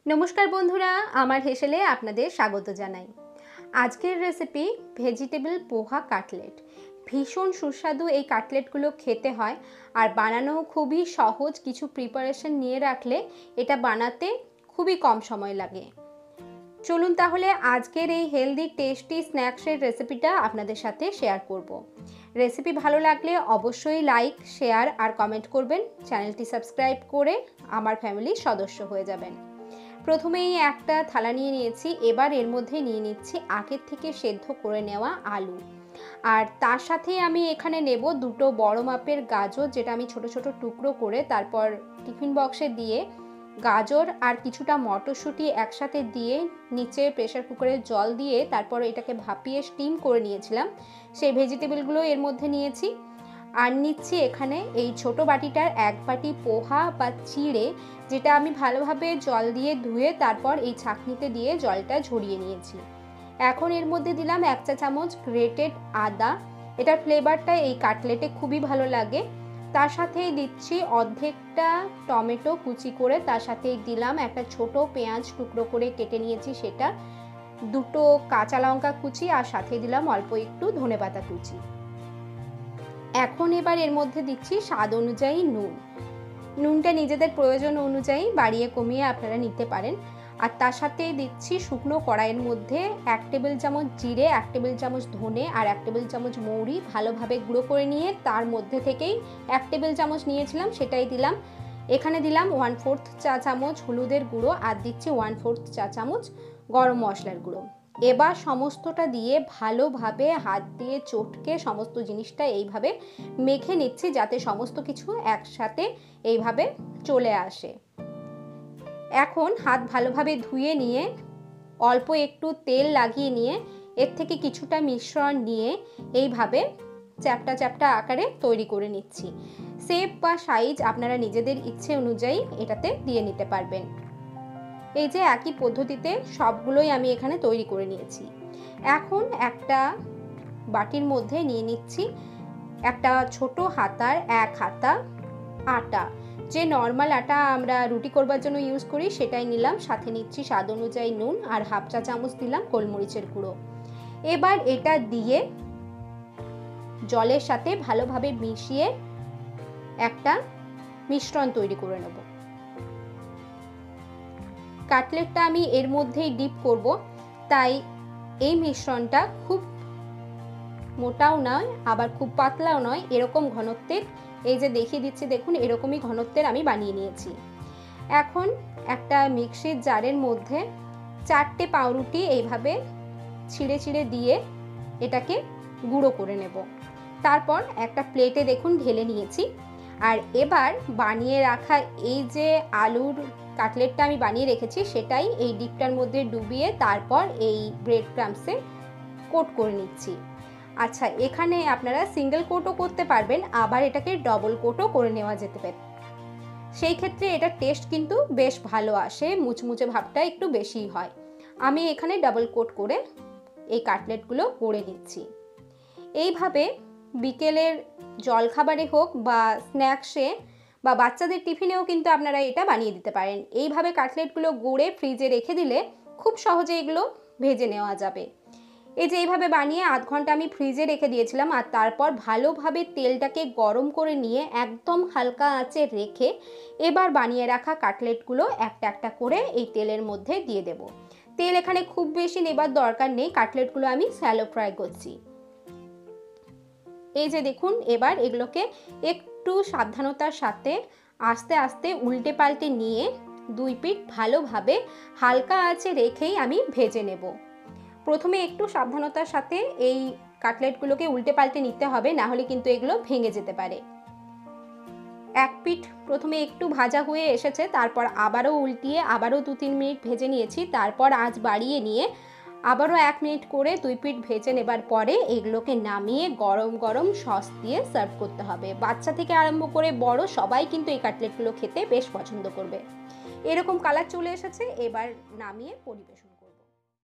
নমস্কার বন্ধুরা, আমার হেসেলে আপনাদের স্বাগত জানাই। আজকের রেসিপি ভেজিটেবল পোহা কাটলেট। ভীষণ সুস্বাদু এই কাটলেটগুলো খেতে হয়, আর বানানো খুবই সহজ। কিছু প্রিপারেশন নিয়ে রাখলে এটা বানাতে খুবই কম সময় লাগে। চলুন তাহলে আজকের এই হেলদি টেস্টি স্ন্যাক্সের রেসিপিটা আপনাদের সাথে শেয়ার করব। রেসিপি ভালো লাগলে অবশ্যই লাইক, শেয়ার আর কমেন্ট করবেন। চ্যানেলটি সাবস্ক্রাইব করে আমার ফ্যামিলির সদস্য হয়ে যাবেন। প্রথমেই একটা থালা নিয়ে নিয়েছি। এবার এর মধ্যে নিয়ে নিচ্ছি আগের থেকে সেদ্ধ করে নেওয়া আলু, আর তার সাথে আমি এখানে নেব দুটো বড় মাপের গাজর, যেটা আমি ছোট ছোট টুকরো করে তারপর টিফিন বক্সে দিয়ে গাজর আর কিছুটা মটরশুঁটি একসাথে দিয়ে নিচে প্রেসার কুকারে জল দিয়ে তারপর এটাকে ভাপিয়ে স্টিম করে নিয়েছিলাম। সেই ভেজিটেবলগুলো এর মধ্যে নিয়েছি। আর নিচ্ছি এখানে এই ছোট বাটিটার এক বাটি পোহা বা চিড়ে, যেটা আমি ভালোভাবে জল দিয়ে ধুয়ে তারপর এই ছাঁকনিতে দিয়ে জলটা ঝরিয়ে নিয়েছি। এখন এর মধ্যে দিলাম 1 চা চামচ গ্রেটেড আদা। এটার ফ্লেভারটা এই কাটলেটে খুবই ভালো লাগে। তার সাথেই দিচ্ছি অর্ধেকটা টমেটো কুচি করে, তার সাথেই দিলাম একটা ছোট পেঁয়াজ টুকরো করে কেটে নিয়েছি সেটা, দুটো কাঁচা লঙ্কা কুচি, আর সাথে দিলাম অল্প একটু ধনেপাতা কুচি। এখন এবার এর মধ্যে দিচ্ছি স্বাদ অনুযায়ী নুন। নুনটা নিজেদের প্রয়োজন অনুযায়ী বাড়িয়ে কমিয়ে আপনারা নিতে পারেন। আর তার সাথে দিচ্ছি শুকনো কড়াইয়ের মধ্যে 1 টেবিল চামচ জিরে, 1 টেবিল চামচ ধনে আর 1 টেবিল চামচ মৌরি ভালোভাবে গুঁড়ো করে নিয়ে তার মধ্যে থেকেই 1 টেবিল চামচ নিয়েছিলাম সেটাই দিলাম। এখানে দিলাম 1/4 চা চামচ হলুদের গুঁড়ো, আর দিচ্ছি 1/4 চা চামচ গরম মশলার গুঁড়ো। এবার সমস্তটা দিয়ে ভালোভাবে হাত দিয়ে চটকে সমস্ত জিনিসটা এইভাবে মেখে নিচ্ছি, যাতে সমস্ত কিছু একসাথে এইভাবে চলে আসে। এখন হাত ভালোভাবে ধুয়ে নিয়ে অল্প একটু তেল লাগিয়ে নিয়ে এর থেকে কিছুটা মিশ্রণ নিয়ে এইভাবে চ্যাপ্টা চ্যাপ্টা আকারে তৈরি করে নিচ্ছি। শেপ বা সাইজ আপনারা নিজেদের ইচ্ছে অনুযায়ী এটাতে দিয়ে নিতে পারবেন। এই যে একই পদ্ধতিতে সবগুলোই আমি এখানে তৈরি করে নিয়েছি। এখন একটা বাটির মধ্যে নিয়ে নিচ্ছি একটা ছোট হাতার 1 হাতা আটা। যে নর্মাল আটা আমরা রুটি করবার জন্য ইউজ করি সেটাই নিলাম। সাথে নিচ্ছি স্বাদ অনুযায়ী নুন, আর 1/2 চা চামচ দিলাম গোলমরিচের গুঁড়ো। এবার এটা দিয়ে জলের সাথে ভালোভাবে মিশিয়ে একটা মিশ্রণ তৈরি করে নেব। কাটলেটটা আমি এর মধ্যেই ডিপ করব, তাই এই মিশ্রণটা খুব মোটাও নয় আবার খুব পাতলাও নয়, এরকম ঘনত্বের, এই যে দেখিয়ে দিচ্ছি দেখুন এরকমই ঘনত্বের আমি বানিয়ে নিয়েছি। এখন একটা মিক্সির জারের মধ্যে 4টে পাউরুটি এইভাবে ছিঁড়ে ছিঁড়ে দিয়ে এটাকে গুঁড়ো করে নেব। তারপর একটা প্লেটে দেখুন ঢেলে নিয়েছি। আর এবার বানিয়ে রাখা এই যে আলুর কাটলেটটা আমি বানিয়ে রেখেছি সেটাই এই ডিপটার মধ্যে ডুবিয়ে তারপর এই ব্রেড ক্রাম্বসে কোট করে নিচ্ছি। আচ্ছা, এখানে আপনারা সিঙ্গেল কোটও করতে পারবেন, আবার এটাকে ডবল কোটও করে নেওয়া যেতে পারে। সেই ক্ষেত্রে এটা টেস্ট কিন্তু বেশ ভালো আসে, মুচমুচে ভাবটা একটু বেশিই হয়। আমি এখানে ডাবল কোট করে এই কাটলেটগুলো করে নিচ্ছি। এইভাবে বিকেলের জলখাবারে হোক বা স্ন্যাক্সে বা বাচ্চাদের টিফিনেও কিন্তু আপনারা এটা বানিয়ে দিতে পারেন। এইভাবে কাটলেটগুলো গড়ে ফ্রিজে রেখে দিলে খুব সহজে এগুলো ভেজে নেওয়া যাবে। এই যে এইভাবে বানিয়ে আধ ঘন্টা আমি ফ্রিজে রেখে দিয়েছিলাম, আর তারপর ভালোভাবে তেলটাকে গরম করে নিয়ে একদম হালকা আঁচে রেখে এবার বানিয়ে রাখা কাটলেটগুলো একটা একটা করে এই তেলের মধ্যে দিয়ে দেব। তেল এখানে খুব বেশি নেবার দরকার নেই, কাটলেটগুলো আমি শ্যালো ফ্রাই করছি। এই যে দেখুন এবার এগুলোকে একটু সাবধানতার সাথে আস্তে আস্তে উল্টে পাল্টে নিয়ে 2 পিঠ ভালোভাবে হালকা আঁচে রেখেই আমি ভেজে নেব। প্রথমে একটু সাবধানতার সাথে এই কাটলেটগুলোকে উল্টে পাল্টে নিতে হবে, না হলে কিন্তু এগুলো ভেঙে যেতে পারে। এক পিঠ প্রথমে একটু ভাজা হয়ে এসেছে, তারপর আবারও উল্টিয়ে আবারও 2-3 মিনিট ভেজে নিয়েছি। তারপর আঁচ বাড়িয়ে নিয়ে আবারও 1 মিনিট করে 2 পিঠ ভেজে নেবার পরে এগুলোকে নামিয়ে গরম গরম সস দিয়ে সার্ভ করতে হবে। বাচ্চা থেকে আরম্ভ করে বড় সবাই কিন্তু এই কাটলেটগুলো খেতে বেশ পছন্দ করবে। এরকম কালার চলে এসেছে, এবার নামিয়ে পরিবেশন।